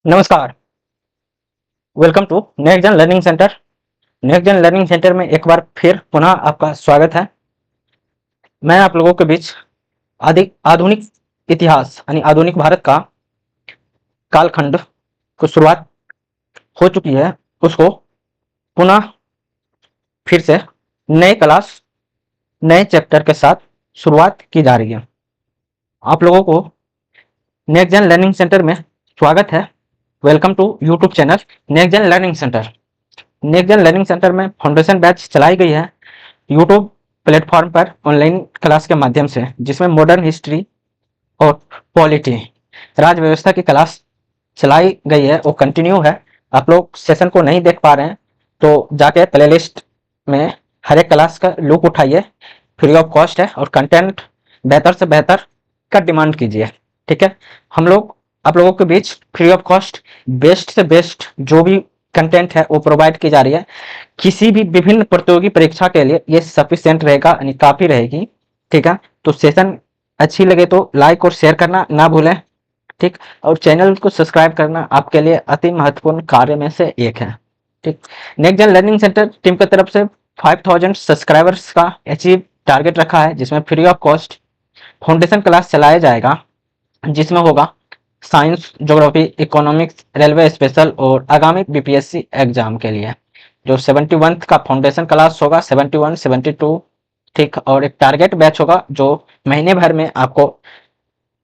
नमस्कार। Welcome to Next Gen Learning Centre. Next Gen Learning Centre में एक बार फिर पुनः आपका स्वागत है। मैं आप लोगों के बीच अधिक आधुनिक इतिहास यानी आधुनिक भारत का कालखंड को शुरुआत हो चुकी है, उसको पुनः फिर से नए क्लास नए चैप्टर के साथ शुरुआत की जा रही है। आप लोगों को नेक्स्ट जन लर्निंग सेंटर में स्वागत है। Welcome to YouTube channel Next Gen Learning Centre. Next Gen Learning Centre में फाउंडेशन बैच चलाई गई है यूट्यूब प्लेटफॉर्म पर ऑनलाइन क्लास के माध्यम से, जिसमें मॉडर्न हिस्ट्री और पॉलिटी राज व्यवस्था की क्लास चलाई गई है, वो कंटिन्यू है। आप लोग सेशन को नहीं देख पा रहे हैं तो जाके प्लेलिस्ट में हर एक क्लास का लुक उठाइए, फ्री ऑफ कॉस्ट है और कंटेंट बेहतर से बेहतर का डिमांड कीजिए। ठीक है, हम लोग आप लोगों के बीच फ्री ऑफ कॉस्ट बेस्ट से बेस्ट जो भी कंटेंट है वो प्रोवाइड की जा रही है। किसी भी विभिन्न प्रतियोगी परीक्षा के लिए ये सफिशियंट रहेगा, यानी काफी रहेगी। ठीक है, तो सेशन अच्छी लगे तो लाइक और शेयर करना ना भूलें। ठीक, और चैनल को सब्सक्राइब करना आपके लिए अति महत्वपूर्ण कार्य में से एक है। ठीक, next Gen Learning centre team की तरफ से 5000 सब्सक्राइबर्स का अचीव टारगेट रखा है, जिसमें free of cost foundation class चलाया जाएगा, जिसमें होगा science, geography, economics, railway special और आगामी बीपीएससी एग्जाम के लिए जो 71 का फाउंडेशन क्लास होगा, 71 72। ठीक, और एक टारगेट बैच होगा जो महीने भर में आपको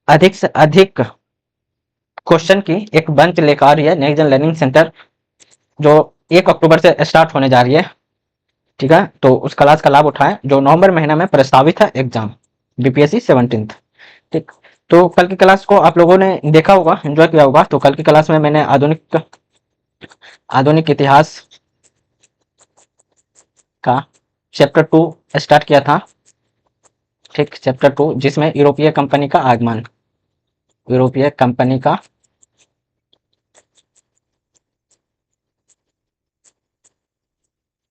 अधिक से अधिक क्वेश्चन की एक बंच लेकर आ रही है नेक्स्ट जन लर्निंग सेंटर, जो 1 अक्टूबर से स्टार्ट होने जा रही है। ठीक है, तो उस क्लास का लाभ उठाएं जो नवंबर महीना में प्रस्तावित है एग्जाम बीपीएससी 17। ठीक, तो कल की क्लास को आप लोगों ने देखा होगा, एंजॉय किया होगा। तो कल की क्लास में मैंने आधुनिक आधुनिक इतिहास का चैप्टर 2 स्टार्ट किया था। ठीक, चैप्टर 2 जिसमें यूरोपीय कंपनी का आगमन, यूरोपीय कंपनी का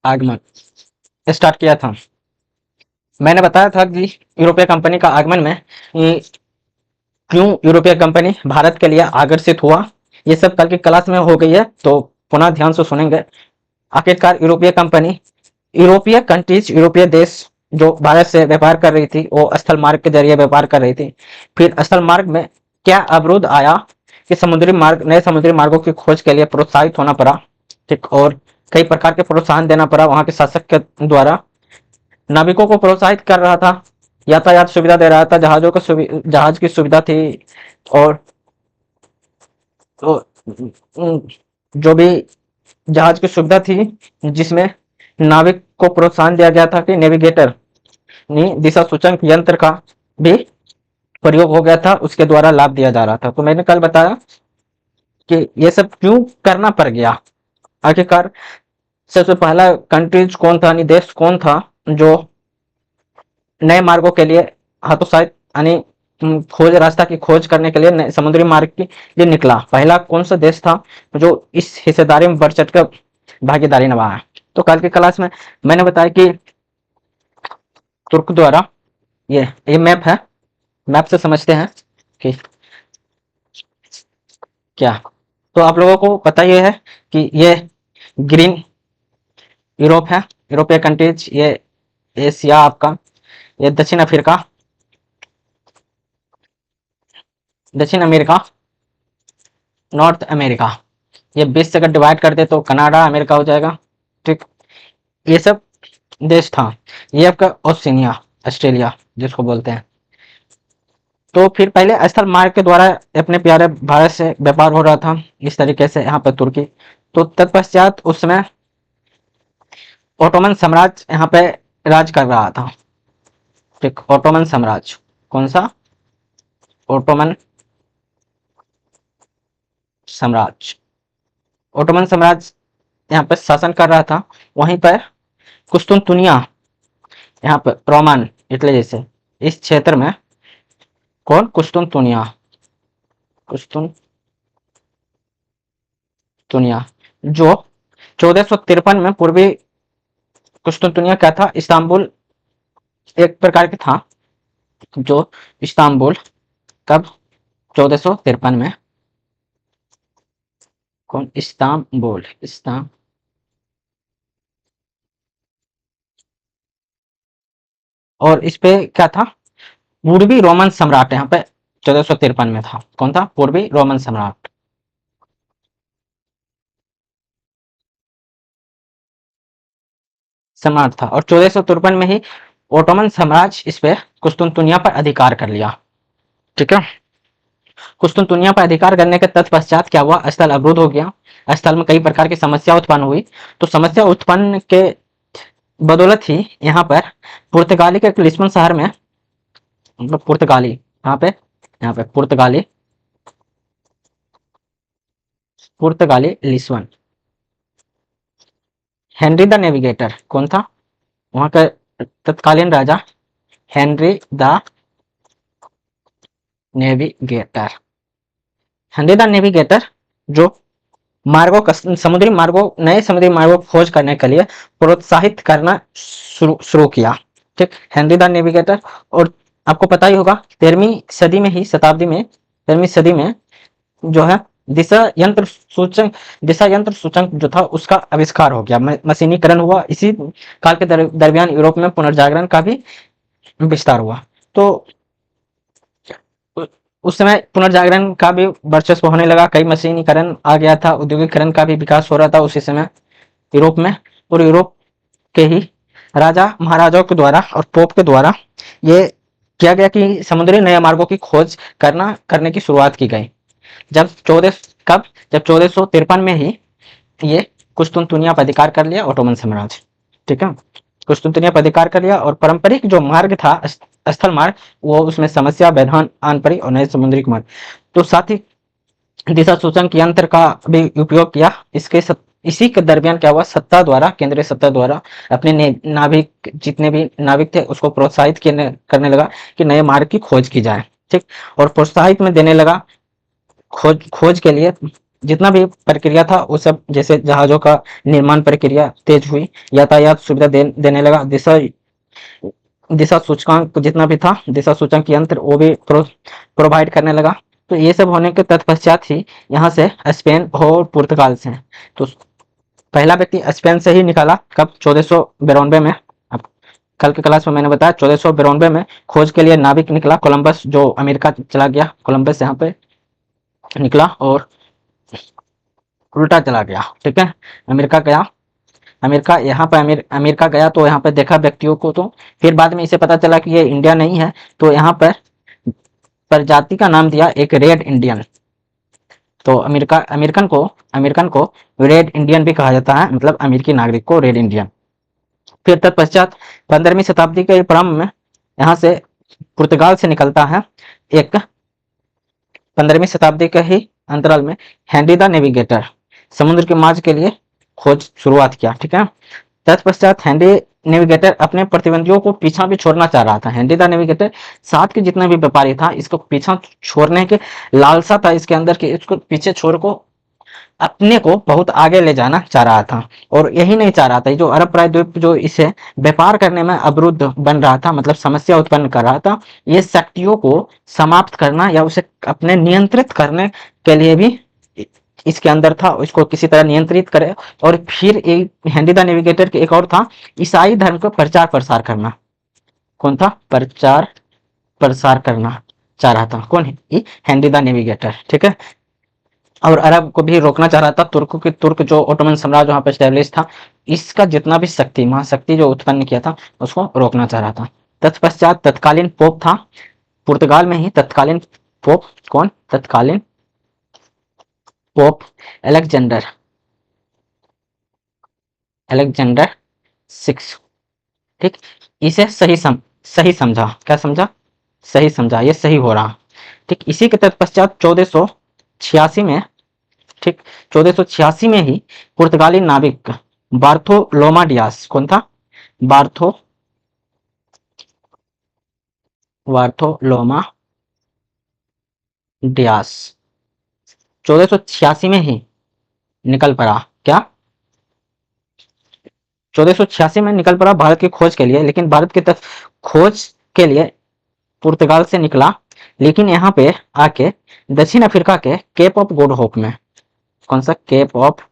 आगमन स्टार्ट किया था। मैंने बताया था कि यूरोपीय कंपनी का आगमन में क्यों यूरोपीय कंपनी भारत के लिए आकर्षित हुआ, ये सब कल की क्लास में हो गई है, तो पुनः ध्यान से सुनेंगे। आखिरकार यूरोपीय कंपनी, यूरोपीय कंट्रीज, यूरोपीय देश जो भारत से व्यापार कर रही थी वो स्थल मार्ग के जरिए व्यापार कर रही थी। फिर स्थल मार्ग में क्या अवरोध आया कि समुद्री मार्ग, नए समुद्री मार्गों की खोज के लिए प्रोत्साहित होना पड़ा। ठीक, और कई प्रकार के प्रोत्साहन देना पड़ा वहां के शासक के द्वारा। नाविकों को प्रोत्साहित कर रहा था, यातायात सुविधा दे रहा था, जहाज की सुविधा थी, और तो जो भी जहाज की सुविधा थी, जिसमें नाविक को प्रोत्साहन दिया गया था कि नेविगेटर दिशा सूचक यंत्र का भी प्रयोग हो गया था, उसके द्वारा लाभ दिया जा रहा था। तो मैंने कल बताया कि ये सब क्यों करना पड़ गया। आखिरकार सबसे पहला कंट्रीज कौन था, यानी देश कौन था जो नए मार्गों के लिए हतोत्साहित, यानी खोज, रास्ता की खोज करने के लिए समुद्री मार्ग के लिए निकला। पहला कौन सा देश था जो इस हिस्सेदारी में बढ़ चढ़ कर भागीदारी निभाया। तो कल की क्लास में मैंने बताया कि तुर्क द्वारा, ये मैप है, मैप से समझते हैं कि क्या। तो आप लोगों को पता ही है कि ये ग्रीन यूरोप है, यूरोपीय कंट्रीज, ये एशिया आपका, ये दक्षिण अफ्रीका, दक्षिण अमेरिका, नॉर्थ अमेरिका। ये 20 से अगर डिवाइड कर दे तो कनाडा अमेरिका हो जाएगा। ठीक, ये सब देश था। ये आपका ओशिनिया, ऑस्ट्रेलिया जिसको बोलते हैं। तो फिर पहले स्थल मार्ग के द्वारा अपने प्यारे भारत से व्यापार हो रहा था, इस तरीके से यहाँ पर तुर्की। तो तत्पश्चात उस समय ओटोमन साम्राज्य यहाँ पे राज कर रहा था। ठीक, ओटोमन साम्राज्य, कौन सा, ओटोमन साम्राज्य, ओटोमन साम्राज्य यहाँ पर शासन कर रहा था। वहीं पर कुस्तुनतुनिया, यहाँ पर रोमन इटली जैसे इस क्षेत्र में, कौन, कुस्तुनतुनिया, कुस्तुनतुनिया, जो 1453 में पूर्वी कुस्तुनतुनिया क्या था, इस्तांबुल एक प्रकार के था, जो इस्तांबुल कब 1453 में कौन? इस्तांबुल, इस्तां और इस पे क्या था? पूर्वी रोमन सम्राट यहाँ पे 1453 में था। कौन था? पूर्वी रोमन सम्राट। सम्राट था और 1453 में ही ओटोमन साम्राज्य इस पे कुस्तुनतुनिया पर अधिकार कर लिया। ठीक है। कुस्तुनतुनिया पर अधिकार करने के तत्पश्चात क्या हुआ? स्थल अवरुद्ध हो गया। स्थल में कई प्रकार की समस्या उत्पन्न हुई। तो समस्या उत्पन्न के बदौलत ही यहाँ पर पुर्तगाली के लिस्बन शहर में, मतलब पुर्तगाली, यहाँ पे पुर्तगाली लिस्बन, हेनरी द नेविगेटर कौन था? वहां का तत्कालीन राजा Henry the Navigator. Henry the Navigator जो मार्गों का, समुद्री मार्गों, नए समुद्री मार्गों की खोज करने के लिए प्रोत्साहित करना शुरू किया। ठीक, हेनरी द नेविगेटर। और आपको पता ही होगा 13वीं सदी में ही, शताब्दी में, 13वीं सदी में जो है दिशा यंत्र सूचक जो था उसका आविष्कार हो गया, मशीनीकरण हुआ। इसी काल के दरमियान यूरोप में पुनर्जागरण का भी विस्तार हुआ। तो उस समय पुनर्जागरण का भी वर्चस्व होने लगा, कई मशीनीकरण आ गया था, औद्योगिकरण का भी विकास हो रहा था उसी समय यूरोप में। और यूरोप के ही राजा महाराजाओं के द्वारा और पोप के द्वारा ये किया गया कि समुद्री नए मार्गों की खोज करने की शुरुआत की गई। जब 1453 में ही ये कुस्तुनतुनिया पर अधिकार कर लिया ओटोमन साम्राज्य। ठीक है, कुस्तुनतुनिया पर अधिकार कर लिया और पारंपरिक जो मार्ग था, स्थल मार्ग, वो उसमें समस्या व्यवधान आन पड़ी और नए समुद्री मार्ग। तो साथ ही दिशा सूचक यंत्र का भी उपयोग किया। इसी के दरमियान क्या हुआ? केंद्रीय सत्ता द्वारा अपने नाविक, जितने भी नाविक थे उसको प्रोत्साहित करने लगा कि नए मार्ग की खोज की जाए। ठीक, और प्रोत्साहित में देने लगा। खोज के लिए जितना भी प्रक्रिया था वो सब, जैसे जहाजों का निर्माण प्रक्रिया तेज हुई, यातायात सुविधा देने लगा, दिशा सूचकांक जितना भी था, दिशा सूचक यंत्र, वो भी प्रोवाइड करने लगा। तो ये सब होने के तत्पश्चात ही यहाँ से स्पेन और पुर्तगाल से, तो पहला व्यक्ति स्पेन से ही निकाला। कब? 1492 में। अब कल के क्लास में मैंने बताया 1492 में खोज के लिए नाविक निकला कोलंबस, जो अमेरिका चला गया। कोलंबस यहाँ पे निकला और उल्टा चला गया। ठीक है, अमेरिका गया। अमेरिका यहाँ पे अमेरिका गया तो यहाँ पे देखा व्यक्तियों को, तो फिर बाद में इसे पता चला कि ये इंडिया नहीं है, तो यहाँ पर प्रजाति का नाम दिया एक रेड इंडियन। तो अमेरिकन को रेड इंडियन भी कहा जाता है, मतलब अमेरिकी नागरिक को रेड इंडियन। फिर तत्पश्चात 15वीं शताब्दी के प्रारंभ में यहाँ से पुर्तगाल से निकलता है एक, 15वीं शताब्दी के ही अंतराल में हेनरी द नेविगेटर समुद्र के मार्ग के लिए खोज शुरुआत किया। ठीक है, तत्पश्चात हेनरी नेविगेटर अपने प्रतिद्वंदियों को पीछा भी छोड़ना चाह रहा था। हेनरी द नेविगेटर साथ के जितना भी व्यापारी था, इसको पीछा छोड़ने के लालसा था इसके अंदर, कि इसको पीछे छोड़ को अपने को बहुत आगे ले जाना चाह रहा था। और यही नहीं चाह रहा था, जो अरब प्रायद्वीप जो इसे व्यापार करने में अवरुद्ध बन रहा था, मतलब समस्या उत्पन्न कर रहा था, ये शक्तियों को समाप्त करना या उसे अपने नियंत्रित करने के लिए भी इसके अंदर था, इसको किसी तरह नियंत्रित करे। और फिर एक हेनरी द नेविगेटर के एक और था, ईसाई धर्म को प्रचार प्रसार करना। कौन था? प्रचार प्रसार करना चाह रहा था। कौन? Henry the navigator. ठीक है, और अरब को भी रोकना चाह रहा था। तुर्क जो ओटोमन साम्राज्य वहां पर स्टैब्लिश था, इसका जितना भी शक्ति, महाशक्ति जो उत्पन्न किया था, उसको रोकना चाह रहा था। तत्पश्चात तत्कालीन पोप था पुर्तगाल में ही, तत्कालीन पोप कौन? तत्कालीन पोप अलेक्जेंडर अलेक्जेंडर सिक्स। ठीक, इसे सही समझा। क्या समझा? सही समझा, ये सही हो रहा। ठीक, इसी के तत्पश्चात 1486 में, ठीक, 1486 में ही पुर्तगाली नाविक बार्थोलोमा डियास, कौन था? बार्थो बार्थोलोमा डियास 1486 में ही निकल पड़ा। क्या? 1486 में निकल पड़ा भारत की खोज के लिए, लेकिन भारत की खोज के लिए पुर्तगाल से निकला, लेकिन यहाँ पे आके दक्षिण अफ्रीका के केप ऑफ गुड होप में, कौन सा, केप ऑफ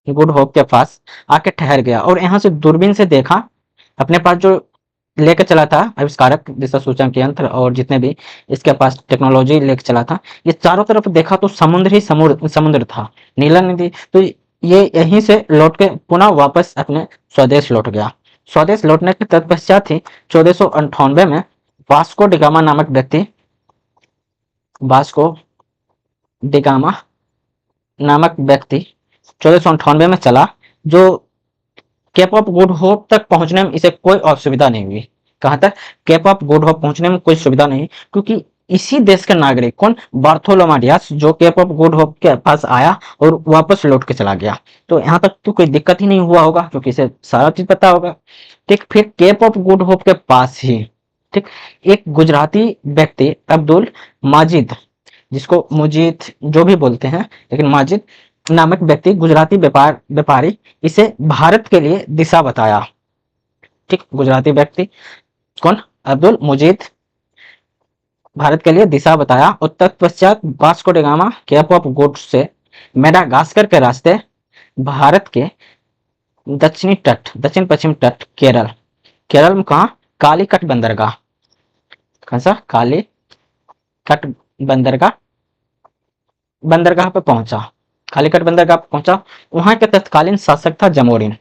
गुड होप के पास आके ठहर गया और यहाँ से दूरबीन से देखा, अपने पास जो लेके चला था आविष्कारक दिशा सूचक यंत्र और जितने भी इसके पास टेक्नोलॉजी लेके चला था, ये चारों तरफ देखा तो समुद्र ही समुद्र था, नीला नदी। तो ये यहीं से लौट के पुनः वापस अपने स्वदेश लौट गया। स्वदेश लौटने के तत्पश्चात ही 1498 में वास्को डिगामा नामक व्यक्ति, वास्को डिगामा नामक व्यक्ति 1498 में चला, जो केप ऑफ गुड होप तक पहुंचने में इसे कोई असुविधा नहीं हुई। कहां तक, केप ऑफ गुड होप पहुंचने में कोई सुविधा नहीं, क्योंकि इसी देश के नागरिक कौन, बार्थोलोमा डियास, जो केप ऑफ गुड होप के पास आया और वापस लौट के चला गया। तो यहाँ तक तो कोई दिक्कत ही नहीं हुआ होगा, क्योंकि इसे सारा चीज पता होगा। ठीक, फिर केप ऑफ गुड होप के पास ही, ठीक, एक गुजराती व्यक्ति अब्दुल माजिद, जिसको मुजीद जो भी बोलते हैं, लेकिन माजिद नामक व्यक्ति, गुजराती व्यापारी, इसे भारत के लिए दिशा बताया। ठीक, गुजराती व्यक्ति कौन, अब्दुल मुजीद, भारत के लिए दिशा बताया। और तत्पश्चात Vasco da Gama Cape of Good से मेडागास्कर के रास्ते भारत के दक्षिणी तट, दक्षिण पश्चिम तट, केरल, केरल में कहा, कालीकट बंदरगाह, कौन सा, कालीकट बंदरगाह, बंदरगाह पे पहुंचा, कालीकट बंदरगाह पे पहुंचा। वहां के तत्कालीन शासक था जमोरिन।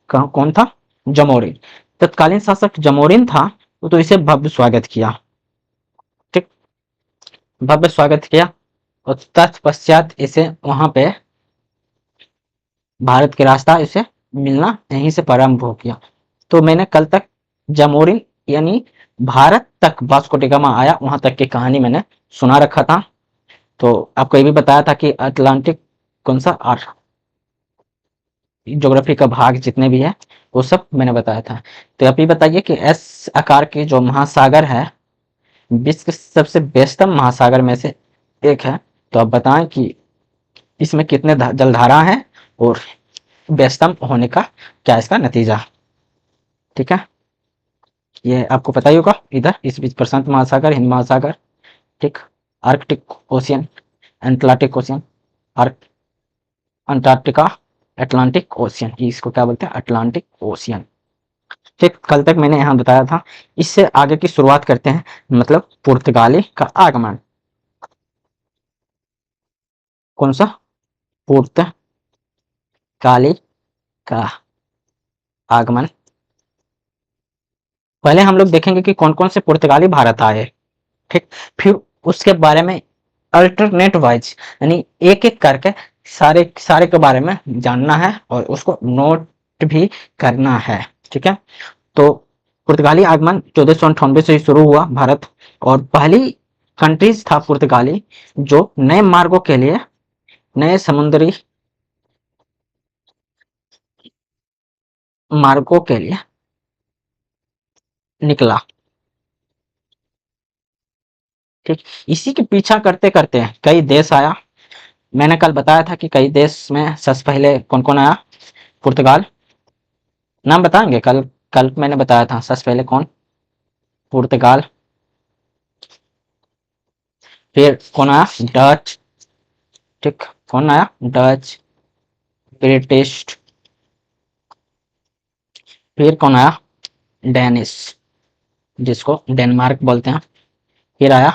कौन था, जमोरिन, तत्कालीन शासक जमोरिन था। तो इसे भव्य स्वागत किया, ठीक, भव्य स्वागत किया। और तत्पश्चात इसे वहां पे भारत के रास्ता इसे मिलना यहीं से प्रारंभ हो गया। तो मैंने कल तक जमोरिन यानी भारत तक वास्को डी गामा आया, वहां तक की कहानी मैंने सुना रखा था। तो आपको ये भी बताया था कि अटलांटिक कौन सा, और ज्योग्राफी का भाग जितने भी है वो सब मैंने बताया था। तो आप ये बताइए कि एस आकार के जो महासागर है, विश्व के सबसे व्यस्तम महासागर में से एक है। तो आप बताएं कि इसमें कितने जलधारा हैं और व्यस्तम होने का क्या इसका नतीजा। ठीक है, ये आपको पता ही होगा। इधर इस बीच प्रशांत महासागर, हिंद महासागर, ठीक, Arctic ocean, Atlantic ocean, Antarctica, Atlantic ocean, इसको क्या बोलते हैं, अटलांटिक ओशियन। ठीक, कल तक मैंने यहाँ बताया था। इससे आगे की शुरुआत करते हैं, मतलब पुर्तगाली का आगमन। कौन सा, पुर्तगाली का आगमन। पहले हम लोग देखेंगे कि कौन कौन से पुर्तगाली भारत आए, ठीक, फिर उसके बारे में अल्टरनेट वाइज यानी एक एक करके सारे सारे के बारे में जानना है और उसको नोट भी करना है। ठीक है, तो पुर्तगाली आगमन 1498 से शुरू हुआ भारत, और पहली कंट्रीज था पुर्तगाली जो नए मार्गों के लिए, नए समुद्री मार्गों के लिए निकला। ठीक, इसी के पीछा करते करते कई देश आया। मैंने कल बताया था कि कई देश में सबसे पहले कौन कौन आया, पुर्तगाल, नाम बताएंगे, कल कल मैंने बताया था सबसे पहले कौन, पुर्तगाल। फिर कौन आया, डच, ठीक, कौन आया, डच, ब्रिटिश। फिर कौन आया, डेनिश, जिसको डेनमार्क बोलते हैं। फिर आया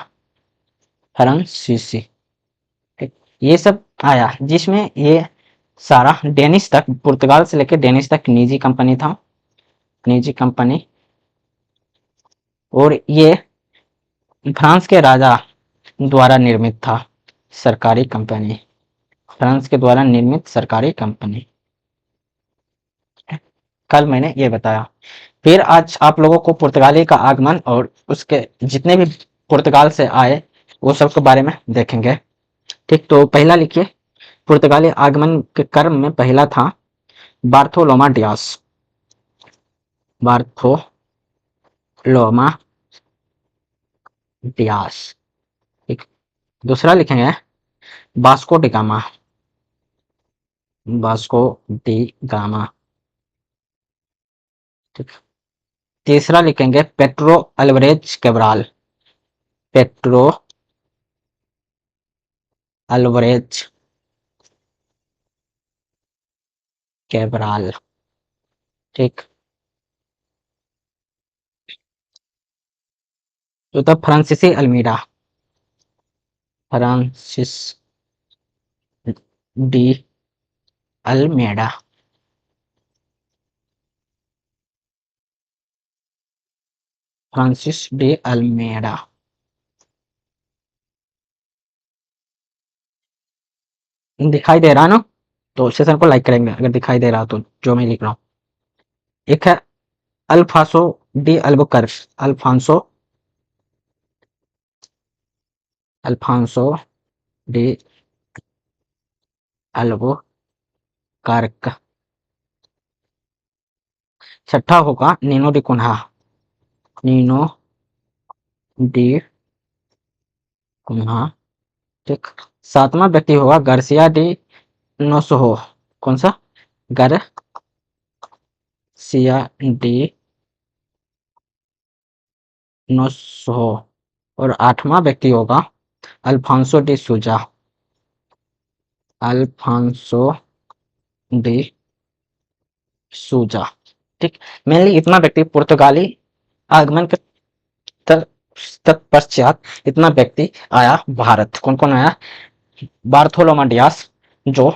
फ्रांसीसी। ठीक, ये सब आया, जिसमें ये सारा डेनिश तक, पुर्तगाल से लेकर डेनिश तक निजी कंपनी था, निजी कंपनी। और ये फ्रांस के राजा द्वारा निर्मित था, सरकारी कंपनी, फ्रांस के द्वारा निर्मित सरकारी कंपनी। कल मैंने ये बताया। फिर आज आप लोगों को पुर्तगाली का आगमन और उसके जितने भी पुर्तगाल से आए वो सब के बारे में देखेंगे। ठीक, तो पहला लिखिए, पुर्तगाली आगमन के क्रम में पहला था बार्थोलोमा डियास, बार्थोलोमा डियास। ठीक, दूसरा लिखेंगे Vasco da Gama, Vasco da Gama. ठीक, तीसरा लिखेंगे Pedro Alvares Cabral, Pedro Alvares Cabral. ठीक। तो तब फ्रांसीसी Almeida, Francis de Almeida. Francis de Almeida. दिखाई दे रहा है ना? तो सेशन को लाइक करेंगे अगर दिखाई दे रहा तो, जो मैं लिख रहा हूँ। एक है Afonso de Albuquerque, Afonso Afonso de Albuquerque. छठा होगा Nuno da Cunha, Nuno da Cunha. ठीक। सातवां व्यक्ति होगा गार्सिया डी नोसोहो। कौन सा? गार्सिया डी नोसोहो। और आठवां व्यक्ति होगा Afonso de Sousa, Afonso de Sousa. ठीक। मेनली इतना व्यक्ति पुर्तगाली आगमन के तत्पश्चात इतना व्यक्ति आया भारत। कौन कौन आया? बार्थोलोमा डियास, जो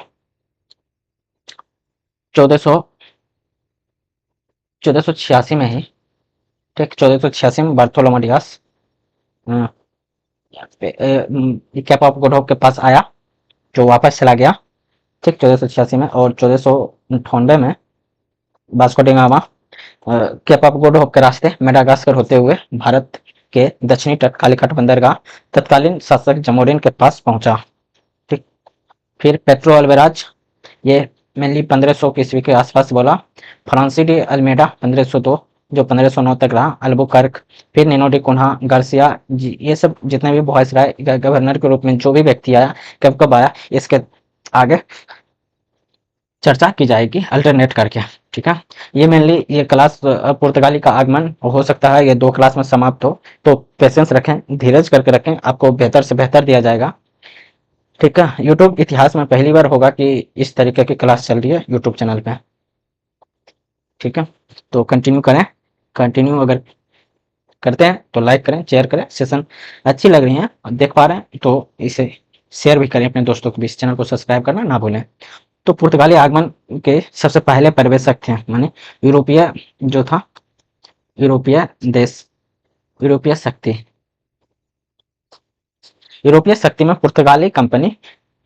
1486 में ही, ठीक, 1486 में Bartolomeu Dias Cape of Good Hope के पास आया, जो वापस चला गया। ठीक, 1486 में। और 1498 में Vasco da Gama Cape of Good Hope के रास्ते मेडागास्कर होते हुए भारत के दक्षिणी तट कालीकट बंदरगाह तत्कालीन शासक जमोरिन के पास पहुंचा। ठीक। फिर पेट्रो अल्वेराज, ये मेनली 1500 ईस्वी के आसपास बोला। फ्रांसी डी अल्मेडा 1502, जो 1509 तक रहा। अल्बुकर्क, फिर नीनो डी कुन्हा, गार्सिया जी, ये सब जितने भी वायसराय गवर्नर के रूप में जो भी व्यक्ति आया, कब कब आया, इसके आगे चर्चा की जाएगी अल्टरनेट करके। ठीक है। ये मेनली ये क्लास पुर्तगाली का आगमन हो सकता है ये 2 क्लास में समाप्त हो, तो पेशेंस रखें, धीरज करके रखें, आपको बेहतर से बेहतर दिया जाएगा। ठीक है। यूट्यूब इतिहास में पहली बार होगा कि इस तरीके की क्लास चल रही है यूट्यूब चैनल पे। ठीक है। तो कंटिन्यू करें। कंटिन्यू अगर करते हैं तो लाइक करें, शेयर करें। सेशन अच्छी लग रही है और देख पा रहे हैं तो इसे शेयर भी करें अपने दोस्तों के बीच। चैनल को सब्सक्राइब करना ना भूलें। तो पुर्तगाली आगमन के सबसे पहले पर्यवेक्षक थे, माने यूरोपीय जो था, यूरोपीय देश, यूरोपीय शक्ति, यूरोपीय शक्ति में पुर्तगाली कंपनी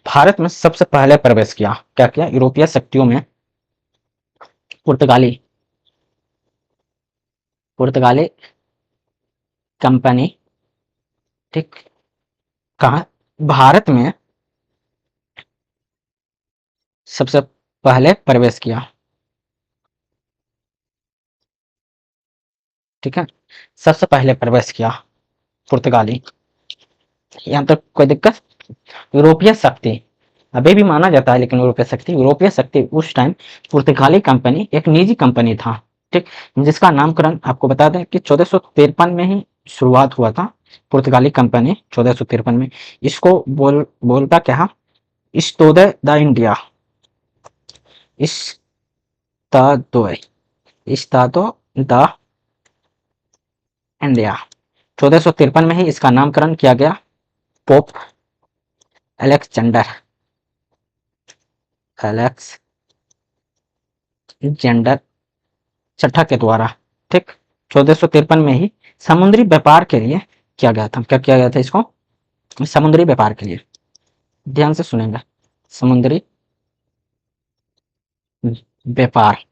भारत में सबसे पहले प्रवेश किया। क्या किया? यूरोपीय शक्तियों में पुर्तगाली पुर्तगाली कंपनी, ठीक, कहा भारत में सबसे पहले प्रवेश किया। ठीक है। सबसे पहले प्रवेश किया पुर्तगाली। यहाँ तक कोई दिक्कत? यूरोपीय शक्ति अभी भी माना जाता है, लेकिन यूरोपीय शक्ति उस टाइम पुर्तगाली कंपनी एक निजी कंपनी था। ठीक। जिसका नामकरण आपको बता दें कि 1453 में ही शुरुआत हुआ था। पुर्तगाली कंपनी 1453 में। इसको बोलता क्या? Estado da India, Estado Estado da India. 1453 में ही इसका नामकरण किया गया पोप अलेक्जेंडर छठा के द्वारा। ठीक। 1453 में ही समुद्री व्यापार के लिए किया गया था। क्या किया गया था इसको? समुद्री व्यापार के लिए। ध्यान से सुनेंगे। समुद्री व्यापार।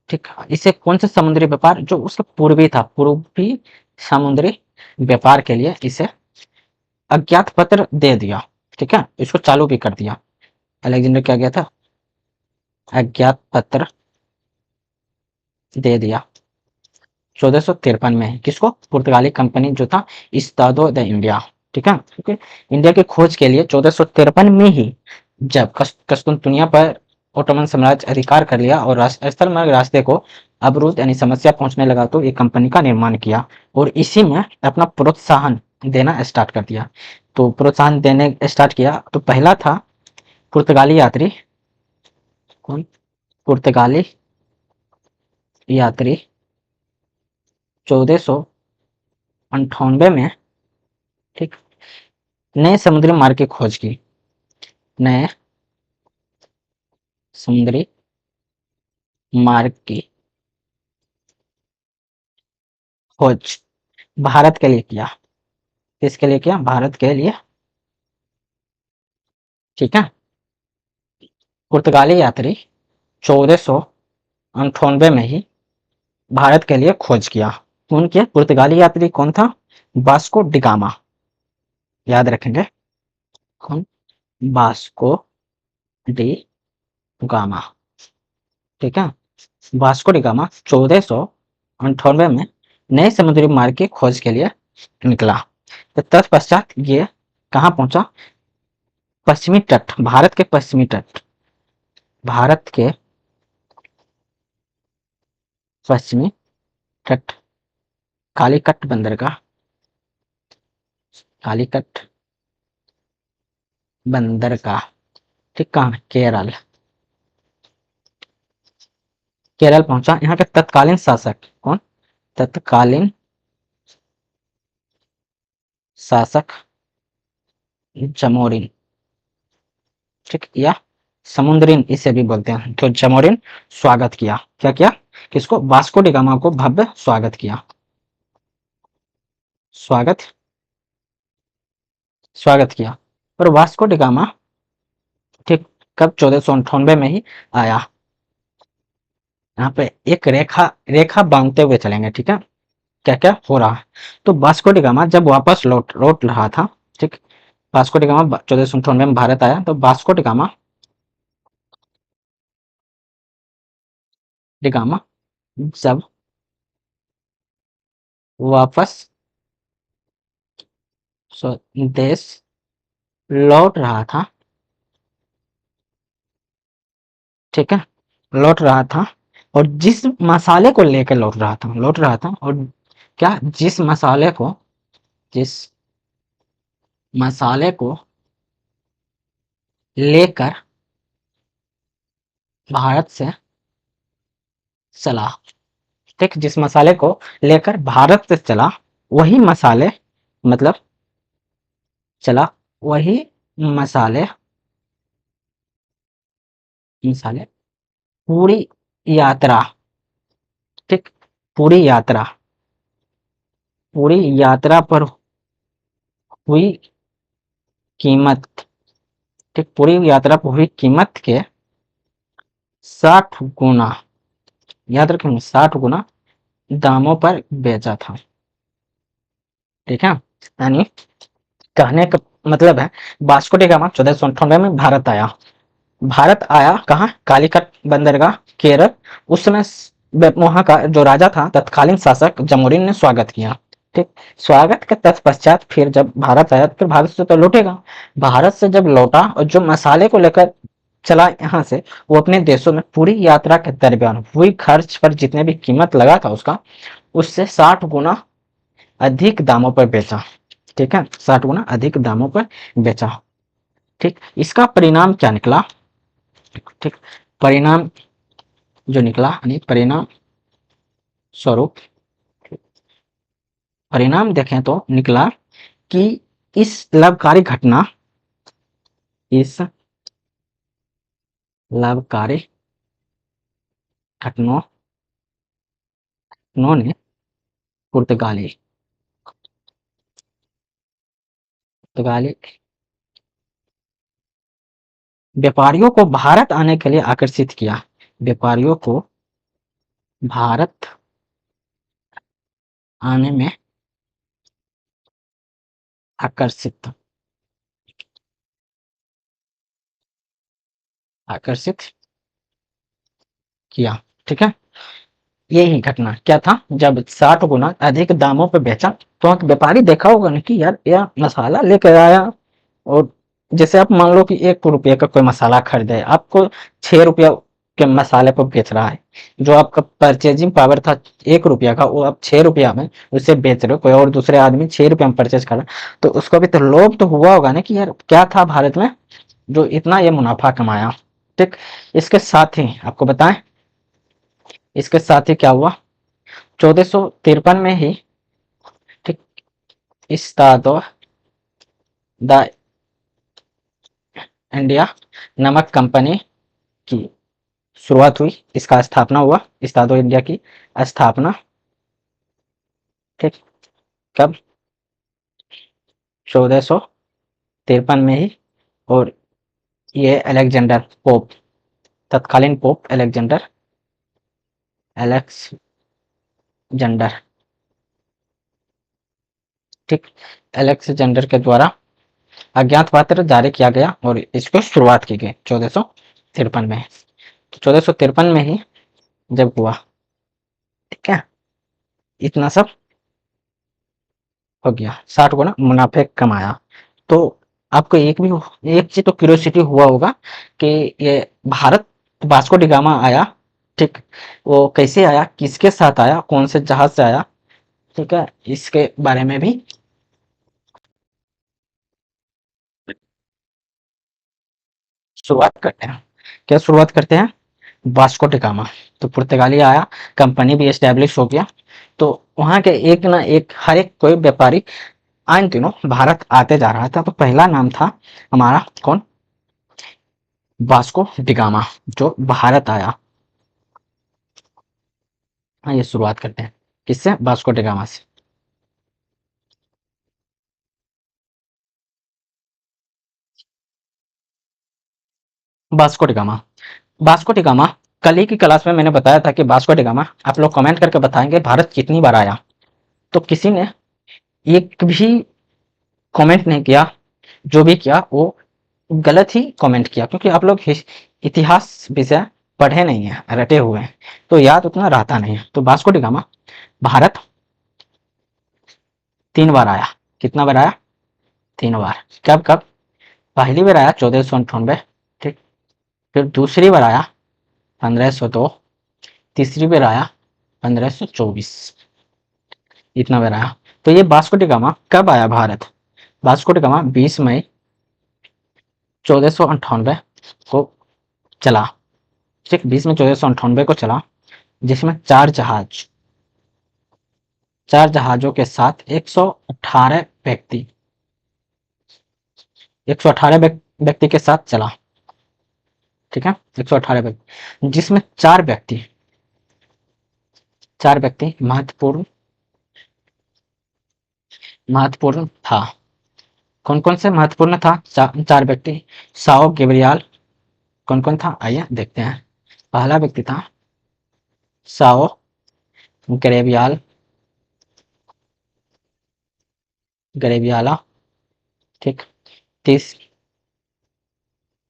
ठीक। इसे कौन सा समुद्री व्यापार? जो उसका पूर्वी था, पूर्वी समुद्री व्यापार के लिए इसे अज्ञात पत्र दे दिया। ठीक है। इसको चालू भी कर दिया। अलेक्जेंडर क्या गया था? अज्ञात पत्र दे दिया 1453 में। किसको? पुर्तगाली कंपनी जो था इस्तादो द इंडिया। ठीक है। क्योंकि इंडिया की खोज के लिए 1453 में ही जब कस्तुनतुनिया पर ओटोमन साम्राज्य अधिकार कर लिया और स्थल मार्ग रास्ते को अवरुद्ध यानी समस्या पहुंचने लगा, तो ये कंपनी का निर्माण किया और इसी में अपना प्रोत्साहन देना स्टार्ट कर दिया। तो प्रोत्साहन देने स्टार्ट किया। तो पहला था पुर्तगाली यात्री, कौन, पुर्तगाली यात्री 1498 में, ठीक, नए समुद्री मार्ग की खोज की, नए समुद्री मार्ग की खोज भारत के लिए किया। किसके लिए किया? भारत के लिए, ठीक है। पुर्तगाली यात्री 1498 में ही भारत के लिए खोज किया। कौन किया? पुर्तगाली यात्री कौन था? वास्को डिगामा, याद रखेंगे कौन? वास्को डी गामा, ठीक है। वास्को डिगामा 1498 में नए समुद्री मार्ग की खोज के लिए निकला। तो तत्पश्चात ये कहाँ पहुंचा? पश्चिमी तट, भारत के पश्चिमी तट, भारत के पश्चिमी तट, कालीकट बंदरगाह, कालीकट बंदरगाह, ठीक, कहाँ? केरल, केरल पहुंचा। यहाँ के तत्कालीन शासक कौन? तत्कालीन शासक जमोरिन, ठीक, या समुद्रीन इसे भी बोलते हैं। तो जमोरिन स्वागत किया, क्या किया? किसको? वास्को डिगामा को भव्य स्वागत किया, स्वागत, स्वागत किया। और वास्को डिगामा, ठीक, कब? 1498 में ही आया। यहाँ पे एक रेखा रेखा बांधते हुए चलेंगे, ठीक है, क्या क्या हो रहा है। तो वास्को डिगामा जब वापस लौट लौट रहा था, ठीक, वास्को डिगामा 1498 में भारत आया। तो वास्को डिगामा डिगामा जब वापस स्वदेश लौट रहा था, ठीक है, लौट रहा था, और जिस मसाले को लेकर लौट रहा था, और क्या? जिस मसाले को लेकर भारत से चला, ठीक, जिस मसाले को लेकर भारत से चला, वही मसाले, मतलब चला वही मसाले, मसाले पूरी यात्रा, ठीक, पूरी यात्रा, पूरी यात्रा पर हुई कीमत, ठीक, पूरी यात्रा पर हुई कीमत के 60 गुना, याद रखेंगे, 60 गुना दामों पर बेचा था, ठीक है। यानी कहने का मतलब है, वास्को डी गामा 1498 में भारत आया। भारत आया कहाँ? कालीकट बंदरगाह, केरल। उस समय वहां का जो राजा था, तत्कालीन शासक जमोरिन ने स्वागत किया, ठीक। स्वागत के तत्पश्चात फिर जब भारत आया, फिर भारत से तो लौटेगा। भारत से जब लौटा और जो मसाले को लेकर चला यहाँ से, वो अपने देशों में पूरी यात्रा के दरमियान हुई खर्च पर जितने भी कीमत लगा था उसका, उससे 60 गुना अधिक दामों पर बेचा, ठीक है, 60 गुना अधिक दामों पर बेचा, ठीक। इसका परिणाम क्या निकला? ठीक, परिणाम जो निकला, यानी परिणाम स्वरूप, परिणाम देखें तो निकला कि इस लाभकारी घटना, इस लाभकारी घटनाओं ने पुर्तगाली पुर्तगाली व्यापारियों को भारत आने के लिए आकर्षित किया, व्यापारियों को भारत आने में आकर्षित आकर्षित किया, ठीक है। यही घटना क्या था? जब 60 गुना अधिक दामों पे बेचा, तो व्यापारी देखा होगा ना कि यार यह मसाला लेकर आया, और जैसे आप मान लो कि 1 रुपये का कोई मसाला खरीदे, आपको 6 रुपया के मसाले को बेच रहा है। जो आपका परचेजिंग पावर था 1 रुपया का, वो आप 6 रुपया में उसे बेच रहे हो। कोई और दूसरे आदमी 6 रुपया में परचेज कर रहा है, तो उसको भी तो लोभ तो हुआ होगा ना कि यार क्या था भारत में जो इतना ये मुनाफा कमाया। ठीक, इसके साथ ही आपको बताएं, इसके साथ ही क्या हुआ, 1453 में ही, ठीक, इस्तादो द इंडिया नमक कंपनी की शुरुआत हुई, इसका स्थापना हुआ, इस्तादो इंडिया की स्थापना, ठीक, कब, 1453 में ही। और ये अलेक्जेंडर पोप, तत्कालीन पोप एलेक्जेंडर, ठीक, एलेक्जेंडर के द्वारा अज्ञात पत्र जारी किया गया और इसको शुरुआत की गई 1453 में। 1453 में ही जब हुआ, ठीक है, इतना सब हो गया, 60 गुना मुनाफे कमाया। तो आपको एक चीज तो क्यूरियोसिटी हुआ होगा कि ये भारत वास्को डी गामा आया, ठीक, वो कैसे आया, किसके साथ आया, कौन से जहाज से आया, ठीक है, इसके बारे में भी शुरुआत करते हैं। क्या शुरुआत करते हैं, वास्को डी गामा, तो पुर्तगाली आया, कंपनी भी एस्टेब्लिश हो गया। तो वहां के एक ना एक हर एक कोई व्यापारी आन दिनों भारत आते जा रहा था। तो पहला नाम था हमारा कौन, वास्को डी गामा, जो भारत आया। हाँ, ये शुरुआत करते हैं किससे, वास्को डी गामा से। Vasco da Gama, Vasco da gamma, कल ही की क्लास में मैंने बताया था कि वास्को डी गामा, आप लोग कमेंट करके बताएंगे भारत कितनी बार आया। तो किसी ने एक भी कमेंट नहीं किया, जो भी किया वो गलत ही कमेंट किया, क्योंकि आप लोग इतिहास विषय पढ़े नहीं है, रटे हुए हैं, तो याद उतना रहता नहीं है। तो वास्को डी गामा भारत 3 बार आया। कितना बार आया, 3 बार। कब कब, पहली बार आया 1498, ठीक, फिर दूसरी बार आया 1502, तीसरी बार आया 1524, इतना बार आया। तो ये वास्को डी गामा कब आया भारत, वास्को डी गामा 20 मई 1498 को चला, ठीक, 20 मई 1498 को चला, जिसमें 4 जहाज, 4 जहाजों के साथ 118 व्यक्ति, 118 व्यक्ति के साथ चला, ठीक है, 118 व्यक्ति, जिसमें 4 व्यक्ति, 4 व्यक्ति महत्वपूर्ण, महत्वपूर्ण था। कौन कौन से महत्वपूर्ण था, 4 व्यक्ति, साओ गेब्रियाल, कौन कौन था, आइए देखते हैं। पहला व्यक्ति था साओ ग्रेवियाल, ग्रेवियाला, ठीक, तीस,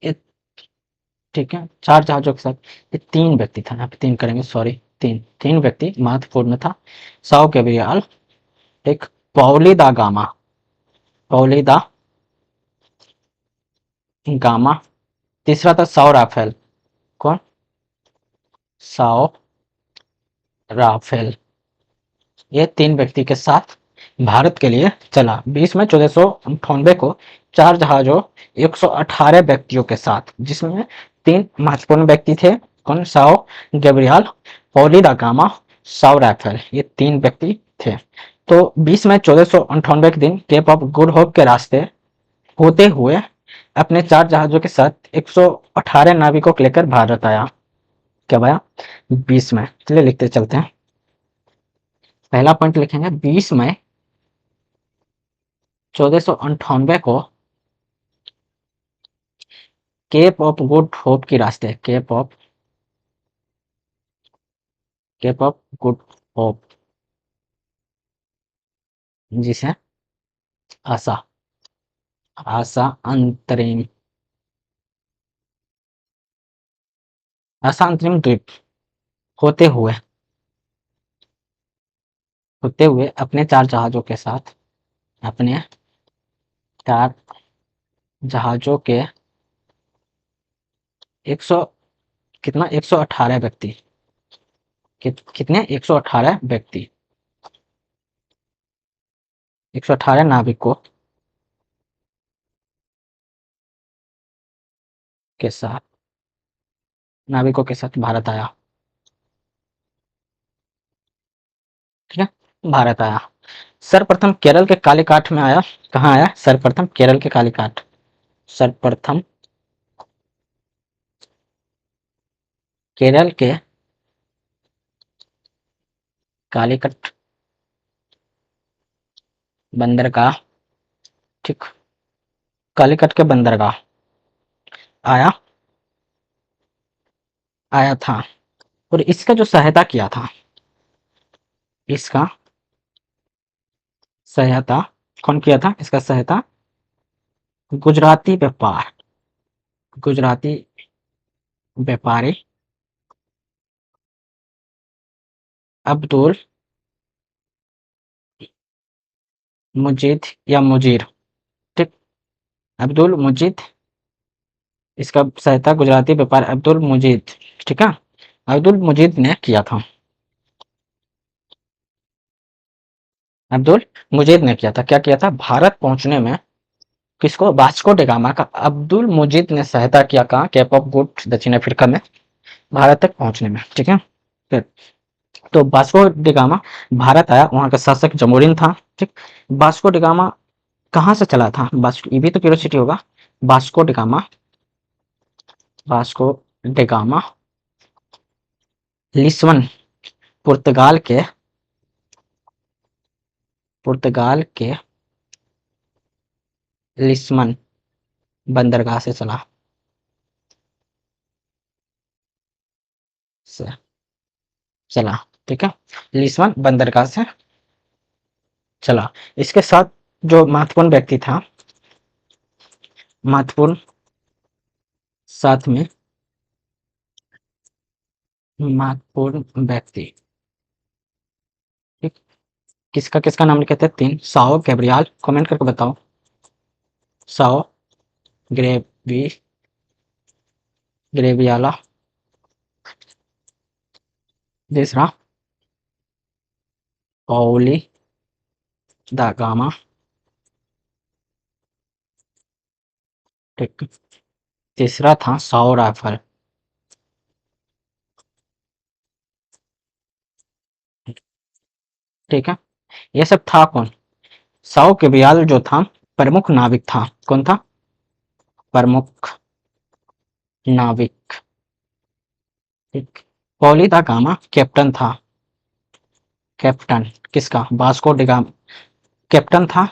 ये, ठीक है, 4 जहाजों के साथ, ये 3 व्यक्ति था, यहाँ पे 3 करेंगे, सॉरी, 3 व्यक्ति महत्वपूर्ण था, साओ गेब्रियाल, एक, पौली दा गामा, पौली दा गामा, तीसरा था साओ राफेल, कौन, साओ राफेल, ये 3 व्यक्ति के साथ भारत के लिए चला 20 मई 1498 को, 4 जहाजों 118 व्यक्तियों के साथ, जिसमें 3 महत्वपूर्ण व्यक्ति थे, कौन, साओ गैब्रियल, पौली दा गामा, साओ राफेल, ये 3 व्यक्ति थे। तो 20 मई 1498 के दिन केप ऑफ गुड होप के रास्ते होते हुए अपने 4 जहाजों के साथ 118 नाविकों को लेकर भारत आया। कब आया, 20 मई, चलिए लिखते चलते हैं। पहला पॉइंट लिखेंगे, 20 मई 1498 को केप ऑफ गुड होप के रास्ते, केप ऑफ गुड होप, जिसे आशा, आशा अंतरिम, आशा अंतरिम द्वीप होते हुए, अपने 4 जहाजों के साथ, अपने 4 जहाजों के 100 कितना 118 व्यक्ति, कितने 118 व्यक्ति, 118 नाविकों के साथ, नाविकों के साथ भारत आया। ठीक है, भारत आया। सर्वप्रथम केरल के कालीकाट में आया। कहाँ आया? सर्वप्रथम केरल के कालीकाट। सर्वप्रथम केरल के कालीकट बंदरगाह, ठीक, कालीकट के बंदरगाह आया, आया था। और इसका जो सहायता किया था, इसका सहायता कौन किया था? इसका सहायता गुजराती व्यापार, गुजराती व्यापारी अब्दुल मुजीद या मुजीर, ठीक, अब्दुल मुजीद, इसका सहायता गुजराती व्यापार अब्दुल मुजीद, ठीक है, अब्दुल मुजीद ने किया था। अब्दुल मुजीद ने किया था। क्या किया था? भारत पहुंचने में किसको? वास्को डी गामा का अब्दुल मुजीद ने सहायता किया। कहाँ? केप ऑफ गुड, दक्षिण अफ्रीका में, भारत तक पहुंचने में। ठीक है, फिर तो वास्को डी गामा भारत आया, वहां का शासक जमोरिन था। ठीक, वास्को डी गामा कहाँ से चला था? वास्को, ये भी तो क्यूरियोसिटी होगा। Vasco da Gama, Vasco da Gama Lisbon, पुर्तगाल के, पुर्तगाल के लिस्बन बंदरगाह से चला, से चला। ठीक है, लिस्बन बंदरगाह से चला। इसके साथ जो महत्वपूर्ण व्यक्ति था, महत्वपूर्ण साथ में महत्वपूर्ण व्यक्ति, ठीक, किसका किसका नाम लिखे थे? 3। साओ गैब्रियल, कमेंट करके बताओ। साओ ग्रेवी ग्रेवियाला, दूसरा पाउली दा गामा, ठीक, तीसरा था साओ राफेल। ठीक है, ये सब था कौन? साओ गैब्रियल जो था प्रमुख नाविक था। कौन था? प्रमुख नाविक। ठीक, पौली दा गामा कैप्टन था। कैप्टन किसका? वास्को डी गामा कैप्टन था।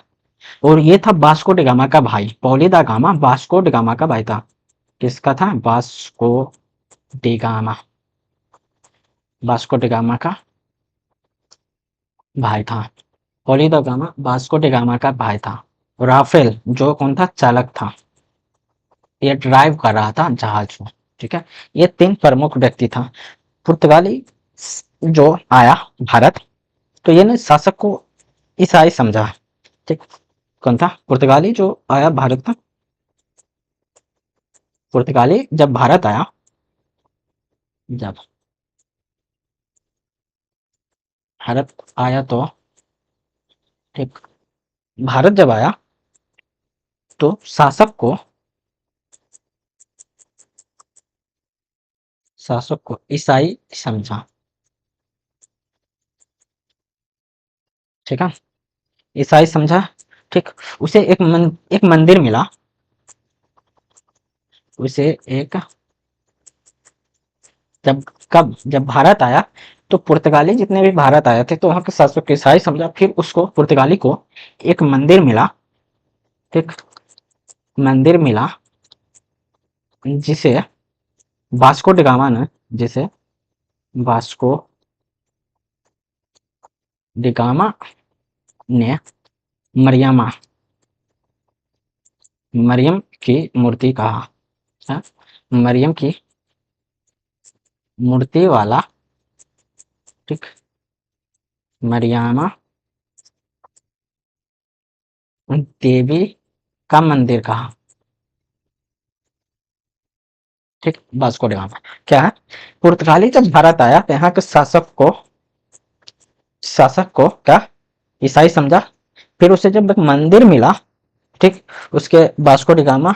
और ये था वास्को डी गामा का भाई। पौली दा गामा वास्को डी गामा का भाई था। किसका था? Vasco da Gama, Vasco da gamma का भाई था। पौली दा गामा वास्को डी गामा का भाई था। राफेल जो कौन था? चालक था, ये ड्राइव कर रहा था जहाज को। ठीक है, ये 3 प्रमुख व्यक्ति था। पुर्तगाली जो आया भारत, तो ये ने शासक को ईसाई समझा। ठीक, कौन था? पुर्तगाली जो आया भारत में, पुर्तगाली जब भारत आया, जब भारत आया तो, ठीक, भारत जब आया तो शासक को ईसाई समझा। ठीक है, ईसाई समझा। ठीक, उसे एक मंदिर मिला, उसे एक, जब कब जब भारत आया तो पुर्तगाली जितने भी भारत आए थे तो वहां के शासक को ईसाई समझा। फिर उसको, पुर्तगाली को, एक मंदिर मिला। ठीक, मंदिर मिला जिसे वास्को डी गामा ने, जिसे वास्को डी गामा ने मरियमा, मरियम की मूर्ति कहा। है? मरियम की मूर्ति वाला, ठीक, मरियमा देवी का मंदिर कहा। ठीक, वास्को डी गामा क्या है, पुर्तगाली जब भारत आया तो यहाँ के शासक को क्या ईसाई समझा। फिर उसे जब एक मंदिर मिला, ठीक, उसके वास्को डी गामा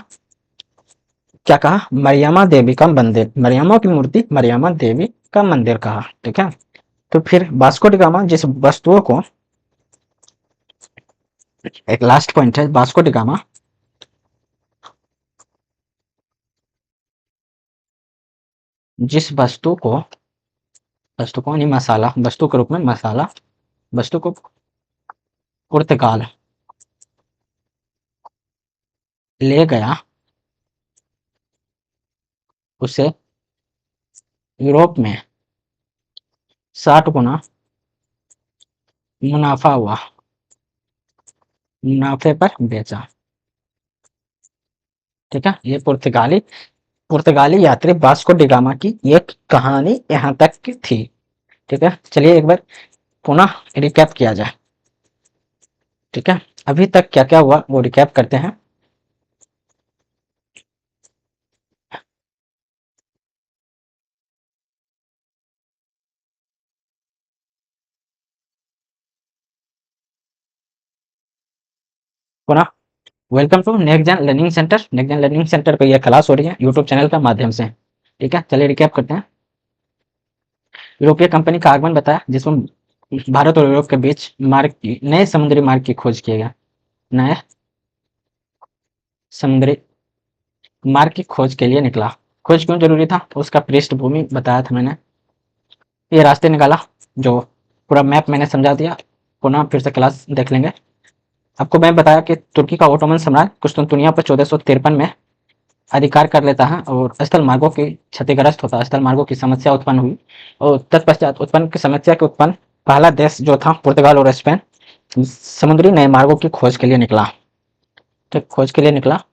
क्या कहा, मरियमा देवी का मंदिर, मरियमा की मूर्ति, मरियमा देवी का मंदिर कहा। ठीक है, तो फिर वास्को डी गामा जिस वस्तुओं को, एक लास्ट पॉइंट है, वास्को डी गामा जिस वस्तु को नहीं मसाला, वस्तु के रूप में मसाला, वस्तु को पुर्तगाल ले गया, उसे यूरोप में 60 गुना मुनाफा हुआ, मुनाफे पर बेचा। ठीक है, ये पुर्तगाली यात्री वास्को डी गामा की ये कहानी यहाँ तक की थी। ठीक है, चलिए एक बार पुनः रिकैप किया जाए। ठीक है, अभी तक क्या क्या हुआ वो रिकैप करते हैं। पुनः welcome to Next Gen Learning Centre. Next Gen Learning Centre को यह क्लास हो रही है यूट्यूब चैनल के माध्यम से। ठीक है, चलिए रिकैप करते हैं। यूरोपीय कंपनी का आगमन बताया, जिसमें भारत और यूरोप के बीच नए समुद्री मार्ग की खोज किया गया। नए समुद्री मार्ग की खोज के लिए निकला। खोज क्यों जरूरी था, उसका पृष्ठभूमि बताया था मैंने। ये रास्ते निकाला, जो पूरा मैप मैंने समझा दिया, पुनः फिर से क्लास देख लेंगे। आपको मैं बताया कि तुर्की का ओटोमन सम्राट कुस्तुनतुनिया पर 1453 में अधिकार कर लेता है और स्थल मार्गों की क्षतिग्रस्त होता है, स्थल मार्गों की समस्या उत्पन्न हुई और तत्पश्चात उत्पन्न की समस्या के उत्पन्न पहला देश जो था पुर्तगाल और स्पेन समुद्री नए मार्गों की खोज के लिए निकला। ठीक, खोज के लिए निकला।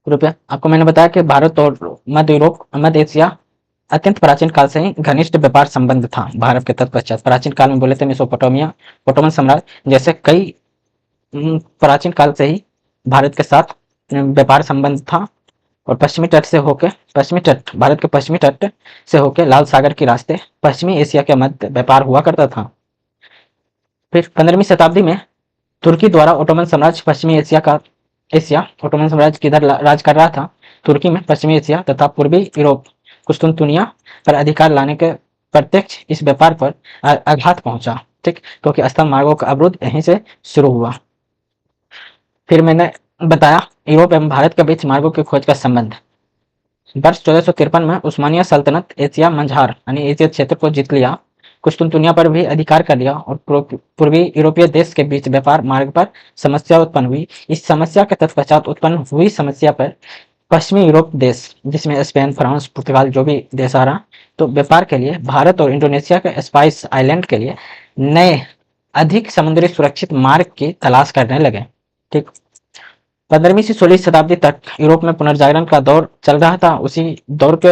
रुपया आपको मैंने बताया कि भारत और मध्य यूरोप, मध्य एशिया अत्यंत प्राचीन काल से ही घनिष्ठ व्यापार संबंध था। भारत के तत्पश्चात प्राचीन काल में बोले थे मेसोपोटामिया, ओटोमन सम्राट जैसे कई प्राचीन काल से ही भारत के साथ व्यापार संबंध था और पश्चिमी तट भारत के पश्चिमी तट से होकर लाल सागर के रास्ते पश्चिमी एशिया के मध्य व्यापार हुआ करता था। फिर 15वीं शताब्दी में तुर्की द्वारा ओटोमन साम्राज्य पश्चिमी एशिया ओटोमन साम्राज्य किधर राज कर रहा था, तुर्की में पश्चिमी एशिया तथा पूर्वी यूरोप कुस्तुनतुनिया पर अधिकार लाने के प्रत्यक्ष इस व्यापार पर आघात पहुंचा। ठीक, क्योंकि स्थल मार्गों का अवरोध यहीं से शुरू हुआ। फिर मैंने बताया यूरोप एवं भारत के बीच मार्गों की खोज का संबंध। वर्ष 1453 में उस्मानिया सल्तनत एशिया मंझार यानी एशिया क्षेत्र को जीत लिया, कुस्तुनतुनिया पर भी अधिकार कर लिया और पूर्वी यूरोपीय देश के बीच व्यापार मार्ग पर समस्या उत्पन्न हुई। इस समस्या के तत्पश्चात उत्पन्न हुई समस्या पर पश्चिमी यूरोप देश जिसमें स्पेन, फ्रांस, पुर्तगाल जो भी देश आ रहा, तो व्यापार के लिए भारत और इंडोनेशिया के स्पाइस आइलैंड के लिए नए अधिक समुद्री सुरक्षित मार्ग की तलाश करने लगे। ठीक, 15वीं से 16वीं शताब्दी तक यूरोप में पुनर्जागरण का दौर चल रहा था। उसी दौर की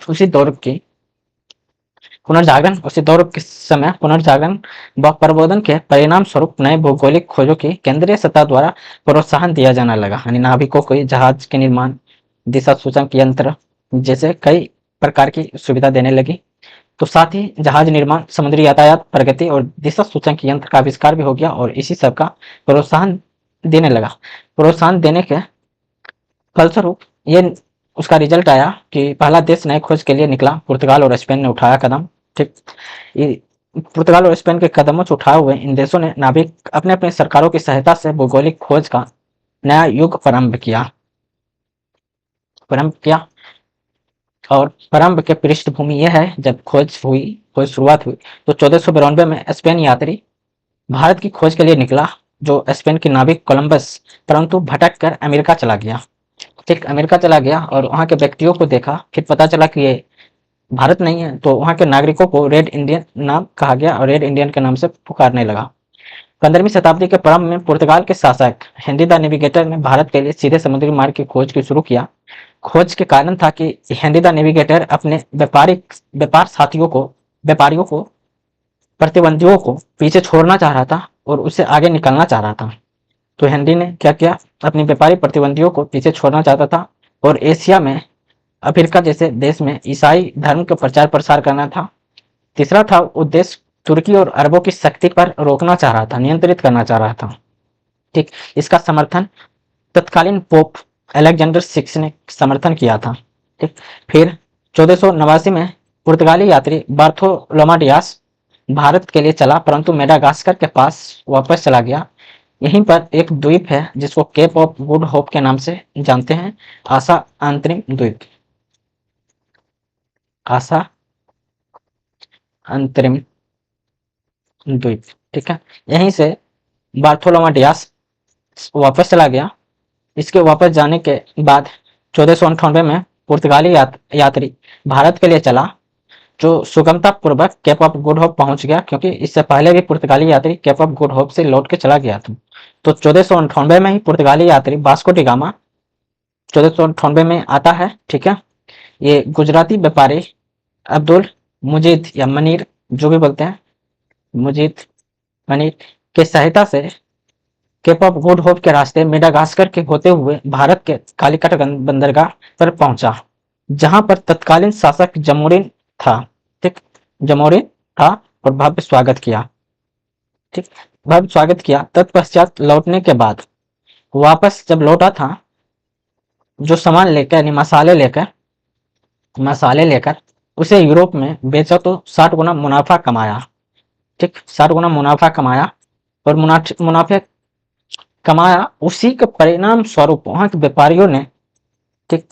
उसी दौर के समय पुनर्जागरण व प्रबोधन के परिणाम स्वरूप नए भौगोलिक खोजों की केंद्रीय सत्ता द्वारा प्रोत्साहन दिया जाने लगा, यानी नाविकों को जहाज के निर्माण, दिशा सूचक यंत्र जैसे कई प्रकार की सुविधा देने लगी। तो साथ ही जहाज निर्माण, समुद्री यातायात प्रगति और दिशा सूचक यंत्र का आविष्कार भी हो गया और इसी सब का प्रोत्साहन देने लगा। प्रोत्साहन देने के फलस्वरूप ये उसका रिजल्ट आया कि पहला देश नए खोज के लिए निकला, पुर्तगाल और स्पेन ने उठाया कदम। ठीक, पुर्तगाल और स्पेन के कदमों से उठाए हुए इन देशों ने नाविक अपने अपने सरकारों की सहायता से भौगोलिक खोज का नया युग प्रारंभ किया और प्रारंभ के पृष्ठभूमि यह है, जब खोज शुरुआत हुई तो 1492 में स्पेन यात्री भारत की खोज के लिए निकला, जो स्पेन के नाविक कोलंबस परंतु भटक कर अमेरिका चला गया। ठीक, अमेरिका चला गया और वहाँ के व्यक्तियों को देखा, फिर पता चला कि ये भारत नहीं है, तो वहाँ के नागरिकों को रेड इंडियन नाम कहा गया और रेड इंडियन के नाम से पुकारने लगा। 15वीं शताब्दी के प्रारंभ में पुर्तगाल के शासक हेनरी द नेविगेटर ने भारत के लिए सीधे समुद्री मार्ग की खोज की शुरू किया। खोज के कारण था कि हेनरी द नेविगेटर अपने व्यापारियों को प्रतिबंधियों को पीछे छोड़ना चाह रहा था और उससे आगे निकलना चाह रहा था। तो हेनरी ने क्या किया, अपने व्यापारी प्रतिबंधियों को पीछे छोड़ना चाहता था और एशिया में अफ्रीका जैसे देश में ईसाई धर्म का प्रचार प्रसार करना था। तीसरा था उद्देश्य तुर्की और अरबों की शक्ति पर रोकना चाह रहा था, नियंत्रित करना चाह रहा था। ठीक, इसका समर्थन तत्कालीन पोप अलेक्जेंडर सिक्स ने समर्थन किया था। ठीक, फिर 1489 में पुर्तगाली यात्री बार्थोलोमा डियास भारत के लिए चला, परंतु मेडागास्कर के पास वापस चला गया। यहीं पर एक द्वीप है जिसको केप ऑफ गुड होप के नाम से जानते हैं, आशा अंतरिम द्वीप, आशा अंतरिम द्वीप। ठीक है, यहीं से बार्थोलोमा डियास वापस चला गया। इसके वापस जाने के बाद 1498 में पुर्तगाली यात्री भारत के लिए चला, जो सुगमता पूर्वक केप ऑफ गुड होप पहुंच गया, क्योंकि इससे पहले भी पुर्तगाली यात्री केप ऑफ गुड होप से लौट के चला गया था। तो 1498 में ही पुर्तगाली यात्री वास्को डी गामा 1498 में आता है। ठीक है, ये गुजराती व्यापारी अब्दुल मुजीद या मनीर जो भी बोलते हैं, मुजीद मनीर के सहायता से केप ऑफ गुड होप के रास्ते मेडागास्कर के होते हुए भारत के कालीकट बंदरगाह पर पहुंचा, जहां पर तत्कालीन शासक जमोरिन था। ठीक, जमोरिन था और भव्य स्वागत किया। ठीक, भव्य स्वागत किया। तत्पश्चात लौटने के बाद वापस जब लौटा था, जो सामान लेकर यानी मसाले लेकर उसे यूरोप में बेचा तो 60 गुना मुनाफा कमाया। ठीक, 60 गुना मुनाफा कमाया और मुनाफे कमाया। उसी के परिणाम स्वरूप वहां के व्यापारियों ने ठीक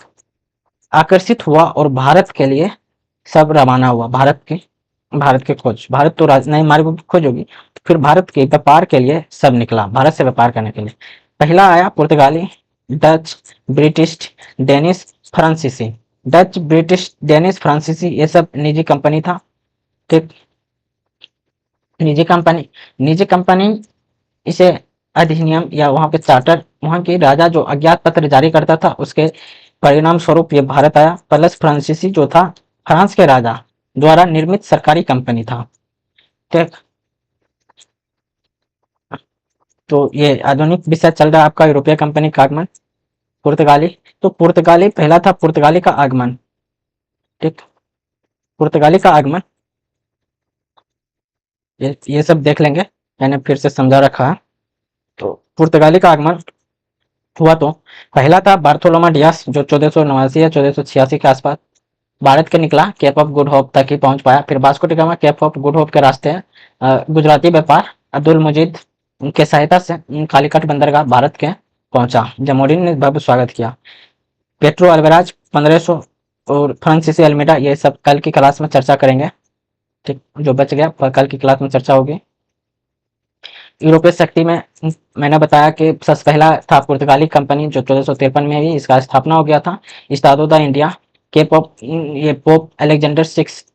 आकर्षित हुआ और भारत के लिए सब रवाना हुआ। भारत की खोज, भारत तो नए मार्गों की खोज होगी, तो फिर भारत के व्यापार के लिए सब निकला, भारत से व्यापार करने के लिए। पहला आया पुर्तगाली, डच, ब्रिटिश, डेनिश, फ्रांसीसी। डच, ब्रिटिश, डेनिश, फ्रांसीसी ये सब निजी कंपनी था। ठीक, निजी कंपनी इसे अधिनियम या वहां के चार्टर, वहां के राजा जो अज्ञात पत्र जारी करता था, उसके परिणाम स्वरूप ये भारत आया। प्लस फ्रांसीसी जो था फ्रांस के राजा द्वारा निर्मित सरकारी कंपनी था। ठीक, तो ये आधुनिक विषय चल रहा है आपका यूरोपीय कंपनी का आगमन। पुर्तगाली, तो पुर्तगाली पहला था पुर्तगाली का आगमन। ठीक, पुर्तगाली का आगमन ये सब देख लेंगे, मैंने फिर से समझा रखा है। तो पुर्तगाली का आगमन हुआ तो पहला था बार्थोलोमा डियास, जो 1489 या 1486 के आसपास भारत के निकला, केप ऑफ गुड होप तक ही पहुंच पाया। फिर Vasco da Gama Cape of Good Hope के रास्ते गुजराती व्यापार अब्दुल मुजीद के सहायता से कालीकट बंदरगाह भारत के पहुंचा। जमोरिन ने भव्य स्वागत किया। पेट्रो अल्वेराज 1500 और फ्रांसीसी अल्मेडा, ये सब कल की क्लास में चर्चा करेंगे। ठीक, जो बच गया कल की क्लास में चर्चा होगी। यूरोपीय शक्ति में मैंने बताया कि सबसे पहला था पुर्तगाली कंपनी, जो 1453 में ही इसका स्थापना हो गया था। इस्तादो दा इंडिया केप ऑफ, ये पोप अलेक्जेंडर सिक्स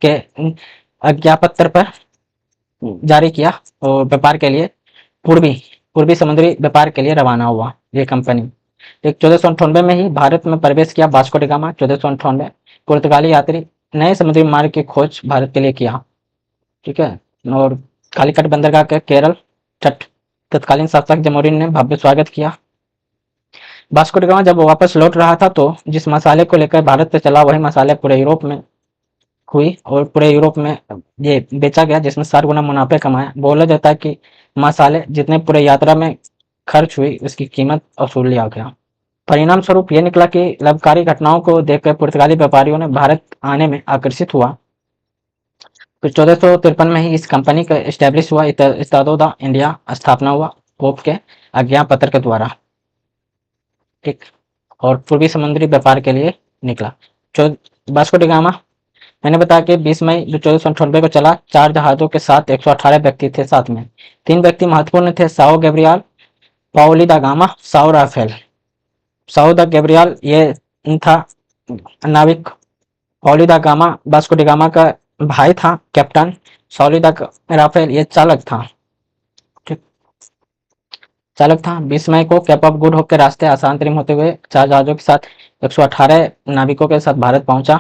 के आज्ञापत्र पर जारी किया और व्यापार के लिए पूर्वी समुद्री व्यापार के लिए रवाना हुआ ये कंपनी। एक 1498 में ही भारत में प्रवेश किया वास्को डी गामा। 1498 पुर्तगाली यात्री नए समुद्री मार्ग की खोज भारत के लिए किया। ठीक है, और कालीकट बंदरगाह के केरल तट तत्कालीन शासक जमोरिन ने भव्य स्वागत किया। वास्को डी गामा जब वापस लौट रहा था, तो जिस मसाले को लेकर भारत से चला, वही मसाले पूरे यूरोप में हुई और पूरे यूरोप में ये बेचा गया, जिसमें 60 गुना मुनाफे कमाए। बोला जाता है कि मसाले जितने पूरे यात्रा में खर्च हुई, उसकी कीमत वसूल लिया गया। परिणाम स्वरूप ये निकला कि लाभकारी घटनाओं को देखकर पुर्तगाली व्यापारियों ने भारत आने में आकर्षित हुआ। फिर 1453 में ही इस कंपनी का एस्टेब्लिश हुआ, इस्तादो दा इंडिया स्थापना हुआ पोप के आज्ञा पत्र के द्वारा। ठीक, और पूर्वी समुद्री व्यापार के लिए निकला। वास्को डी गामा मैंने बताया कि 20 मई जो 1498 को चला, 4 जहाजों के साथ 118 व्यक्ति थे साथ में। 3 व्यक्ति महत्वपूर्ण थे, साओ गैब्रियल, पाओली दा गामा, साओ राफेल। साओ दा गैब्रियल ये था नाविक, पाओली दा गामा वास्को डी गामा का भाई था कैप्टन, साओली दा राफेल ये चालक था। ठीक, चालक था। 20 मई को केप ऑफ गुड होप के रास्ते आसांतरिम होते हुए 4 जहाजों के साथ 118 नाविकों के साथ भारत पहुंचा।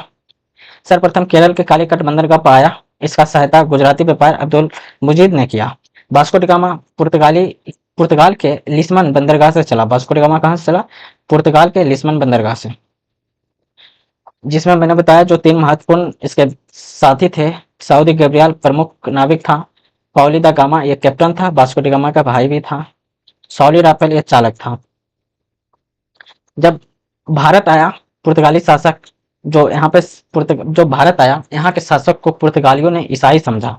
सर्वप्रथम केरल के कालीकट बंदरगाह पर आया। इसका सहायता गुजराती व्यापारी अब्दुल मुजीद ने किया। वास्को डी गामा पुर्तगाल के लिस्बन बंदरगाह से चला। वास्को डी गामा कहां से चला? पुर्तगाल के लिस्बन बंदरगाह से, जिसमें मैंने बताया जो 3 महत्वपूर्ण इसके साथी थे। सऊदी गैब्रियल प्रमुख नाविक था, पाउली दा गामा ये कैप्टन था, वास्को डी गामा का भाई भी था, सॉली राफेल ये चालक था। जब भारत आया, पुर्तगाली शासक जो यहाँ पे जो भारत आया, यहाँ के शासक को पुर्तगालियों ने ईसाई समझा।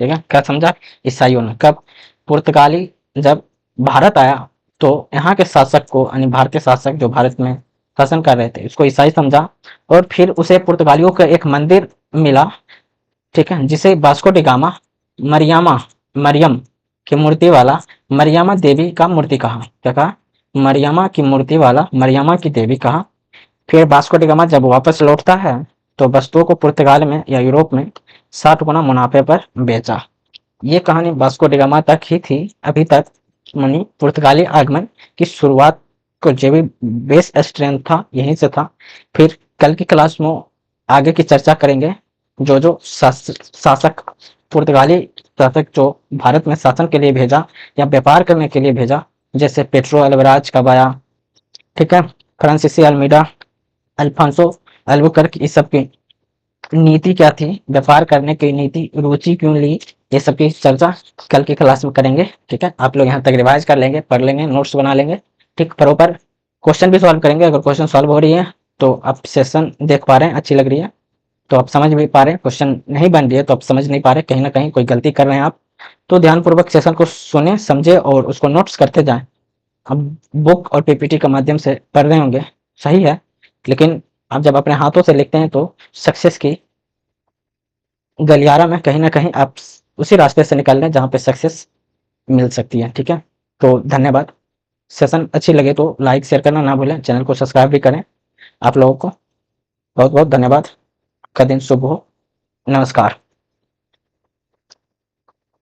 ठीक है, क्या समझा? ईसाइयों ने। कब? पुर्तगाली जब भारत आया तो यहाँ के शासक को, यानी भारतीय शासक जो भारत में शासन कर रहे थे, उसको ईसाई समझा। और फिर उसे पुर्तगालियों का एक मंदिर मिला, ठीक है, जिसे वास्को डी गामा मरियामा मरियम की मूर्ति वाला मरियामा देवी का मूर्ति कहा। क्या कहा? मरियामा की मूर्ति वाला मरियामा की देवी कहा। फिर वास्को डी गामा जब वापस लौटता है तो वस्तुओं को पुर्तगाल में या यूरोप में 60 गुना मुनाफे पर बेचा। ये कहानी वास्को डी गामा तक ही थी अभी तक, मानी पुर्तगाली आगमन की शुरुआत को जो भी बेस स्ट्रेंथ था यहीं से था। फिर कल की क्लास में आगे की चर्चा करेंगे, जो जो शासक पुर्तगाली शासक जो भारत में शासन के लिए भेजा या व्यापार करने के लिए भेजा, जैसे पेट्रो अल्वराज कब आया, ठीक है, फ्रांसीसी अल्मीडा, अल्फांसो अल्बुकर्क, इस सब की नीति क्या थी, व्यापार करने की नीति, रुचि क्यों ली, ये सब की चर्चा कल की क्लास में करेंगे। ठीक है, आप लोग यहाँ तक रिवाइज कर लेंगे, पढ़ लेंगे, नोट्स बना लेंगे। ठीक, प्रॉपर क्वेश्चन भी सॉल्व करेंगे। अगर क्वेश्चन सॉल्व हो रही है तो आप सेशन देख पा रहे हैं, अच्छी लग रही है तो आप समझ भी पा रहे हैं, क्वेश्चन नहीं बन रही है तो आप समझ नहीं पा रहे, कहीं ना कहीं कोई गलती कर रहे हैं आप, तो ध्यानपूर्वक सेशन को सुने, समझे और उसको नोट्स करते जाएं। अब बुक और पीपीटी के माध्यम से पढ़ रहे होंगे, सही है, लेकिन आप जब अपने हाथों से लिखते हैं तो सक्सेस की गलियारा में कहीं ना कहीं आप उसी रास्ते से निकल रहे हैं जहाँ पे सक्सेस मिल सकती है। ठीक है, तो धन्यवाद। सेशन अच्छी लगे तो लाइक शेयर करना ना भूलें, चैनल को सब्सक्राइब भी करें। आप लोगों को बहुत बहुत धन्यवाद। का दिन शुभ हो। नमस्कार।